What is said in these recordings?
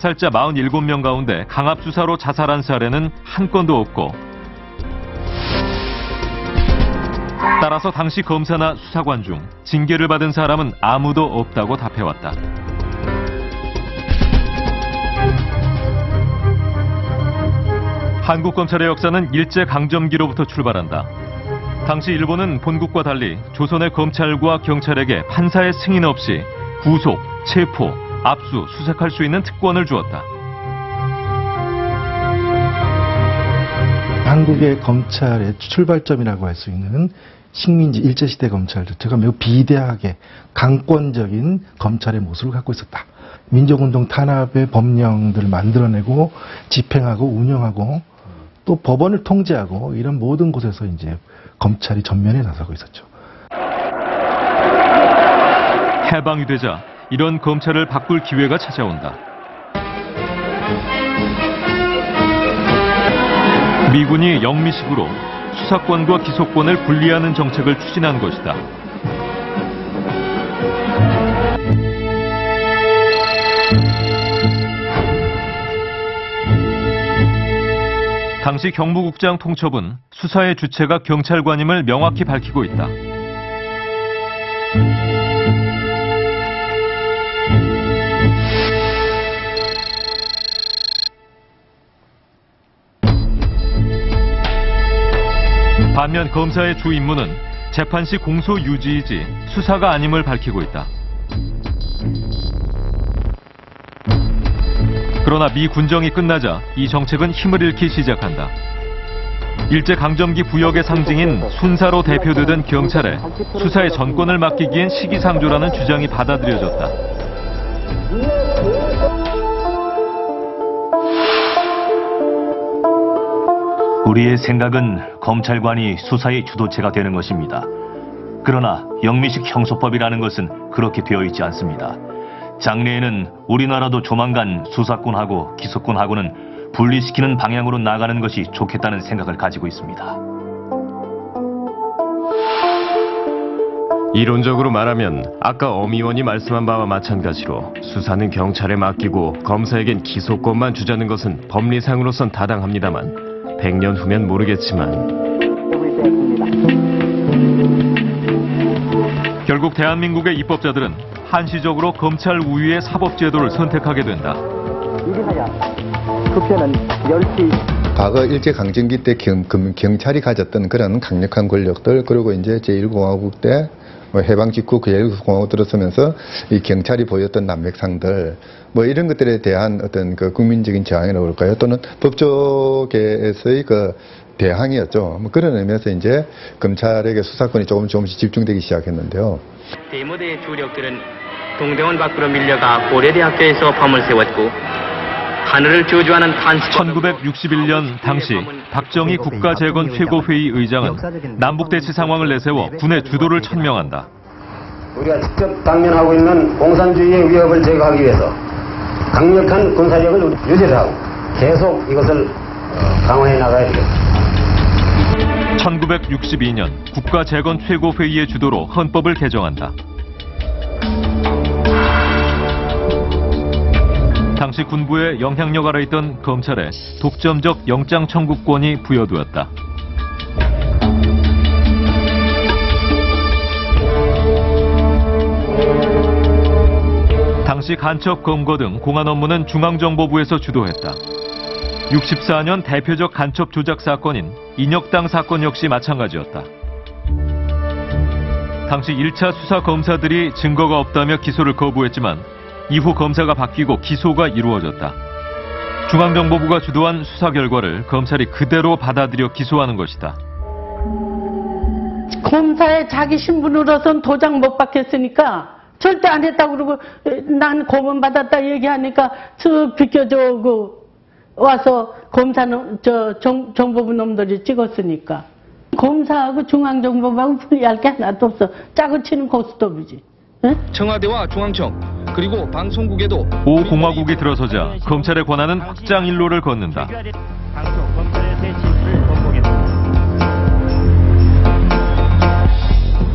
자살자 47명 가운데 강압수사로 자살한 사례는 한 건도 없고, 따라서 당시 검사나 수사관 중 징계를 받은 사람은 아무도 없다고 답해왔다. 한국 검찰의 역사는 일제강점기로부터 출발한다. 당시 일본은 본국과 달리 조선의 검찰과 경찰에게 판사의 승인 없이 구속, 체포, 압수, 수색할 수 있는 특권을 주었다. 한국의 검찰의 출발점이라고 할 수 있는 식민지 일제시대 검찰 자체가 매우 비대하게 강권적인 검찰의 모습을 갖고 있었다. 민족운동 탄압의 법령들을 만들어내고 집행하고 운영하고 또 법원을 통제하고 이런 모든 곳에서 이제 검찰이 전면에 나서고 있었죠. 해방이 되자 이런 검찰을 바꿀 기회가 찾아온다. 미군이 영미식으로 수사권과 기소권을 분리하는 정책을 추진한 것이다. 당시 경무국장 통첩은 수사의 주체가 경찰관임을 명확히 밝히고 있다. 반면 검사의 주 임무는 재판 시 공소 유지이지 수사가 아님을 밝히고 있다. 그러나 미 군정이 끝나자 이 정책은 힘을 잃기 시작한다. 일제강점기 부역의 상징인 순사로 대표되던 경찰에 수사의 전권을 맡기기엔 시기상조라는 주장이 받아들여졌다. 우리의 생각은 검찰관이 수사의 주도체가 되는 것입니다. 그러나 영미식 형소법이라는 것은 그렇게 되어 있지 않습니다. 장래에는 우리나라도 조만간 수사권하고 기소권하고는 분리시키는 방향으로 나가는 것이 좋겠다는 생각을 가지고 있습니다. 이론적으로 말하면 아까 엄 의원이 말씀한 바와 마찬가지로 수사는 경찰에 맡기고 검사에겐 기소권만 주자는 것은 법리상으로선 타당합니다만 100년 후면 모르겠지만 결국 대한민국의 입법자들은 한시적으로 검찰 우위의 사법제도를 선택하게 된다. 과거 일제강점기 때 경찰이 가졌던 그런 강력한 권력들, 그리고 이제 제1공화국 때 해방 직후 제1공화국 들어서면서 이 경찰이 보였던 난맥상들, 이런 것들에 대한 어떤 그 국민적인 저항이라고 할까요? 또는 법조계에서의 그 대항이었죠. 그런 의미에서 이제 검찰에게 수사권이 조금씩 집중되기 시작했는데요. 대모대의 주력들은 동대원 밖으로 밀려가 고려대학교에서 밤을 새웠고 하늘을 저주하는 탄식. 1961년 당시 박정희 국가재건 최고회의 의장은 남북대치 상황을 내세워 군의 주도를 천명한다. 우리가 직접 당면하고 있는 공산주의의 위협을 제거하기 위해서 강력한 군사력을 유지를 하고 계속 이것을 강화해 나가야 되겠습니다. 1962년 국가재건 최고회의의 주도로 헌법을 개정한다. 당시 군부의 영향력 아래 있던 검찰에 독점적 영장 청구권이 부여되었다. 당시 간첩 검거 등 공안 업무는 중앙정보부에서 주도했다. 64년 대표적 간첩 조작 사건인 인혁당 사건 역시 마찬가지였다. 당시 1차 수사 검사들이 증거가 없다며 기소를 거부했지만 이후 검사가 바뀌고 기소가 이루어졌다. 중앙정보부가 주도한 수사 결과를 검찰이 그대로 받아들여 기소하는 것이다. 검사의 자기 신분으로선 도장 못 받겠으니까 절대 안 했다고 그러고 난 고문 받았다 얘기하니까 쓱 비켜주고 와서 검사는 정보부 놈들이 찍었으니까 검사하고 중앙정보부하고 분리할 게 하나도 없어. 짜고 치는 고스톱이지. 응? 청와대와 중앙청 그리고 방송국에도 5공화국이 들어서자 검찰의 권한은 확장 일로를 걷는다.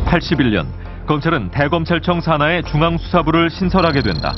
81년 검찰은 대검찰청 산하의 중앙수사부를 신설하게 된다.